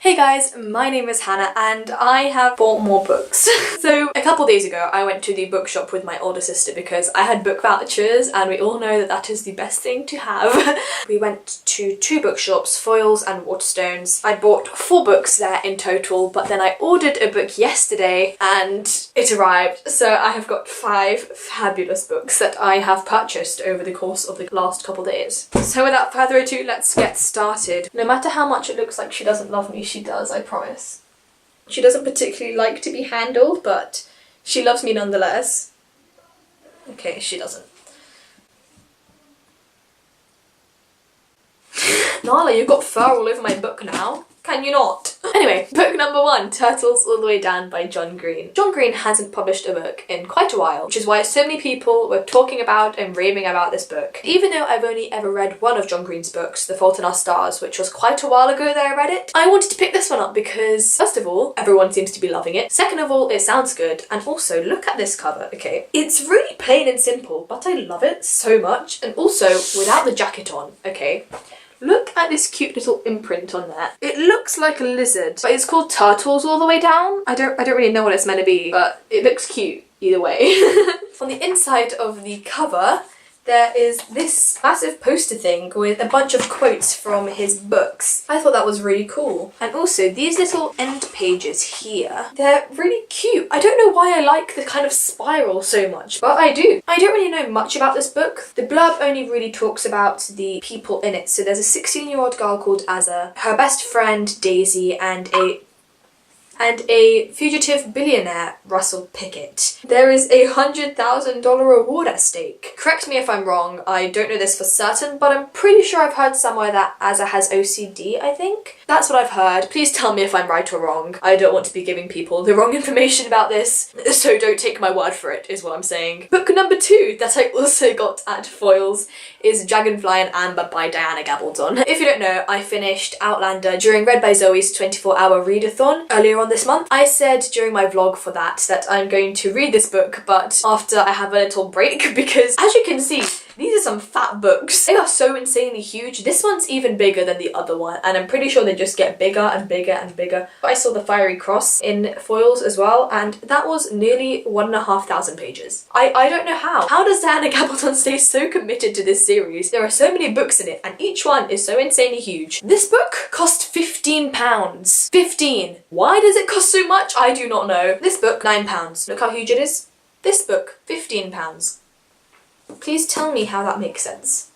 Hey guys, my name is Hannah and I have bought more books. So a couple days ago I went to the bookshop with my older sister because I had book vouchers and we all know that that is the best thing to have. We went to two bookshops, Foyles and Waterstones. I bought 4 books there in total, but then I ordered a book yesterday and it arrived. So I have got 5 fabulous books that I have purchased over the course of the last couple days. So without further ado, let's get started. No matter how much it looks like she doesn't love me, she does, I promise. She doesn't particularly like to be handled, but she loves me nonetheless. Okay, she doesn't. Nala, you've got fur all over my book now. Can you not? Anyway, book number 1, Turtles All the Way Down by John Green. John Green hasn't published a book in quite a while, which is why so many people were talking about and raving about this book. Even though I've only ever read one of John Green's books, The Fault in Our Stars, which was quite a while ago that I read it, I wanted to pick this one up because, first of all, everyone seems to be loving it. Second of all, it sounds good. And also, look at this cover, okay? It's really plain and simple, but I love it so much. And also, without the jacket on, okay? Look at this cute little imprint on there. It looks like a lizard, but it's called Turtles All the Way Down. I don't really know what it's meant to be, but it looks cute either way. On the inside of the cover, there is this massive poster thing with a bunch of quotes from his books. I thought that was really cool. And also these little end pages here, they're really cute. I don't know why I like the kind of spiral so much, but I do. I don't really know much about this book. The blurb only really talks about the people in it. So there's a 16-year-old girl called Azza, her best friend Daisy, and a fugitive billionaire, Russell Pickett. There is a $100,000 reward at stake. Correct me if I'm wrong, I don't know this for certain, but I'm pretty sure I've heard somewhere that Azza has OCD, I think? That's what I've heard. Please tell me if I'm right or wrong. I don't want to be giving people the wrong information about this, so don't take my word for it, is what I'm saying. Book number 2 that I also got at Foyles is Dragonfly and Amber by Diana Gabaldon. If you don't know, I finished Outlander during Read by Zoe's 24-hour readathon earlier on this month. I said during my vlog for that I'm going to read this book, but after I have a little break because, as you can see, these are some fat books. They are so insanely huge. This one's even bigger than the other one, and I'm pretty sure they just get bigger and bigger and bigger. I saw The Fiery Cross in Foyles as well, and that was nearly 1,500 pages. I don't know how. How does Diana Gabaldon stay so committed to this series? There are so many books in it, and each one is so insanely huge. This book cost £15. 15. Why does it cost so much? I do not know. This book, £9. Look how huge it is. This book, £15. Please tell me how that makes sense.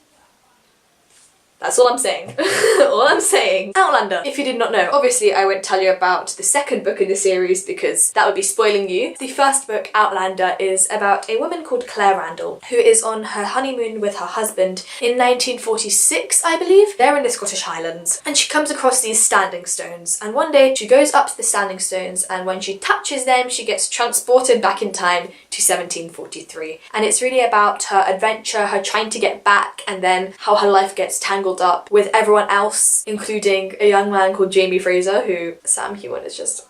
That's all I'm saying. All I'm saying. Outlander, if you did not know. Obviously, I won't tell you about the second book in the series because that would be spoiling you. The first book, Outlander, is about a woman called Claire Randall who is on her honeymoon with her husband in 1946, I believe. They're in the Scottish Highlands and she comes across these standing stones, and one day she goes up to the standing stones and when she touches them she gets transported back in time to 1743. And it's really about her adventure, her trying to get back, and then how her life gets tangled up with everyone else, including a young man called Jamie Fraser, who Sam Heughan is just...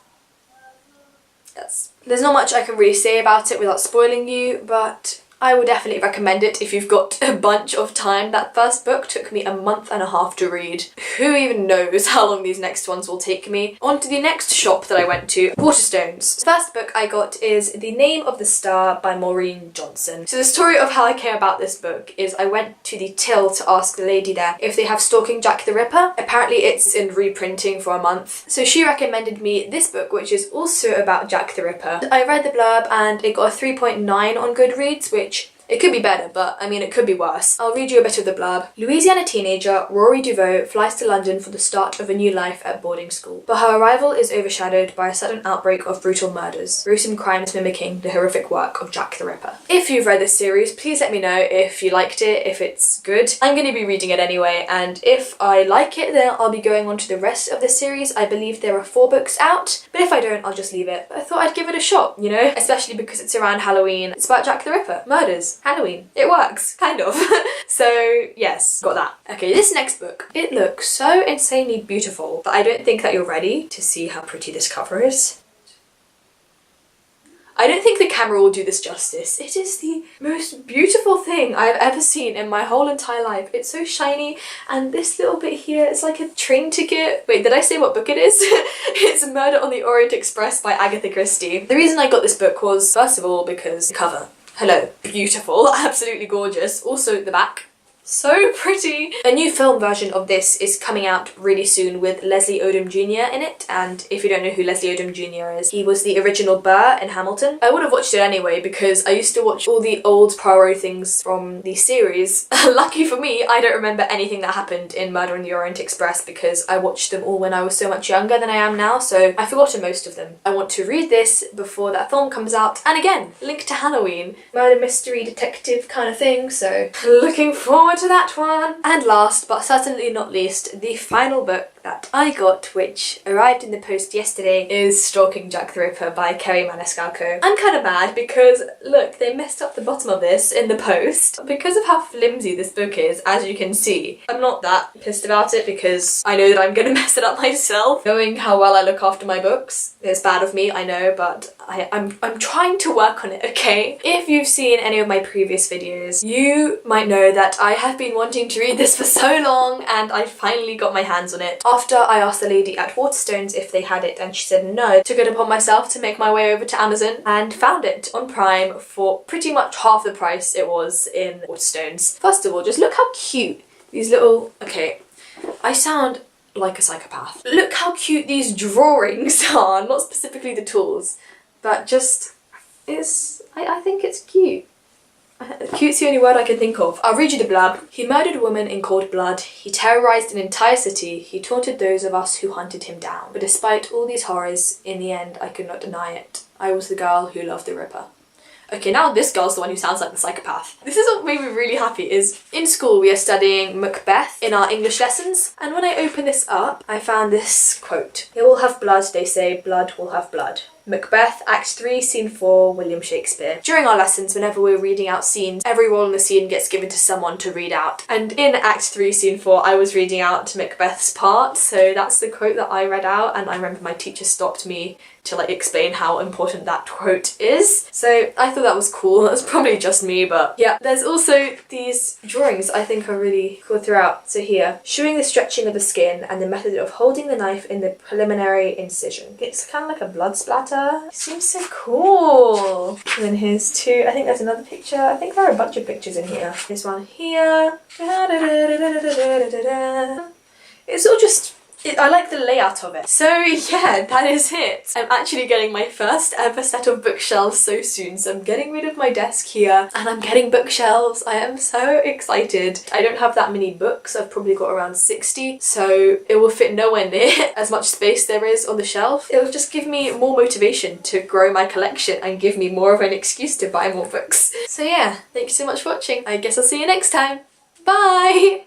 yes. There's not much I can really say about it without spoiling you, but I would definitely recommend it if you've got a bunch of time. That first book took me a month and a half to read. Who even knows how long these next ones will take me? On to the next shop that I went to, Waterstones. The first book I got is The Name of the Star by Maureen Johnson. So the story of how I came about this book is I went to the till to ask the lady there if they have Stalking Jack the Ripper. Apparently it's in reprinting for a month. So she recommended me this book, which is also about Jack the Ripper. I read the blurb and it got a 3.9 on Goodreads, which it could be better, but I mean it could be worse. I'll read you a bit of the blurb. Louisiana teenager Rory DeVoe flies to London for the start of a new life at boarding school, but her arrival is overshadowed by a sudden outbreak of brutal murders, gruesome crimes mimicking the horrific work of Jack the Ripper. If you've read this series, please let me know if you liked it, if it's good. I'm going to be reading it anyway, and if I like it then I'll be going on to the rest of the series. I believe there are 4 books out, but if I don't I'll just leave it. But I thought I'd give it a shot, you know? Especially because it's around Halloween. It's about Jack the Ripper. Murders. Halloween. It works, kind of. So yes, got that. Okay, this next book. It looks so insanely beautiful that I don't think that you're ready to see how pretty this cover is. I don't think the camera will do this justice. It is the most beautiful thing I've ever seen in my whole entire life. It's so shiny, and this little bit here is like a train ticket. Wait, did I say what book it is? It's Murder on the Orient Express by Agatha Christie. The reason I got this book was, first of all, because the cover. Hello, beautiful, absolutely gorgeous. Also the back. So pretty! A new film version of this is coming out really soon with Leslie Odom Jr. in it, and if you don't know who Leslie Odom Jr. is, he was the original Burr in Hamilton. I would have watched it anyway because I used to watch all the old Poirot things from the series. Lucky for me, I don't remember anything that happened in Murder on the Orient Express because I watched them all when I was so much younger than I am now, so I've forgotten most of them. I want to read this before that film comes out, and again, linked to Halloween. Murder mystery detective kind of thing, so looking forward to that one. And last but certainly not least, the final book that I got, which arrived in the post yesterday, is Stalking Jack the Ripper by Kerry Maniscalco. I'm kind of mad because, look, they messed up the bottom of this in the post. Because of how flimsy this book is, as you can see, I'm not that pissed about it because I know that I'm gonna mess it up myself. Knowing how well I look after my books, it's bad of me, I know, but I'm trying to work on it, okay? If you've seen any of my previous videos, you might know that I have been wanting to read this for so long, and I finally got my hands on it. After I asked the lady at Waterstones if they had it and she said no, took it upon myself to make my way over to Amazon and found it on Prime for pretty much half the price it was in Waterstones. First of all, just look how cute these little... Okay, I sound like a psychopath. Look how cute these drawings are, not specifically the tools, but just... I think it's cute. Cute's the only word I can think of. I'll read you the blurb. He murdered a woman in cold blood. He terrorised an entire city. He taunted those of us who hunted him down. But despite all these horrors, in the end, I could not deny it. I was the girl who loved the Ripper. Okay, now this girl's the one who sounds like the psychopath. This is what made me really happy is in school we are studying Macbeth in our English lessons, and when I opened this up, I found this quote. It will have blood, they say, blood will have blood. Macbeth, Act 3, Scene 4, William Shakespeare. During our lessons, whenever we're reading out scenes, every role in the scene gets given to someone to read out. And in Act 3, Scene 4, I was reading out Macbeth's part, so that's the quote that I read out, and I remember my teacher stopped me to like explain how important that quote is. So I thought that was cool. That's probably just me, but yeah. There's also these drawings I think are really cool throughout. So here, showing the stretching of the skin and the method of holding the knife in the preliminary incision. It's kind of like a blood splatter. It seems so cool. And then here's two. I think there's another picture. I think there are a bunch of pictures in here. There's one here. It's all just... I like the layout of it. So yeah, that is it. I'm actually getting my first ever set of bookshelves so soon, so I'm getting rid of my desk here and I'm getting bookshelves. I am so excited. I don't have that many books. I've probably got around 60, so it will fit nowhere near as much space there is on the shelf. It will just give me more motivation to grow my collection and give me more of an excuse to buy more books. So yeah, thank you so much for watching. I guess I'll see you next time. Bye!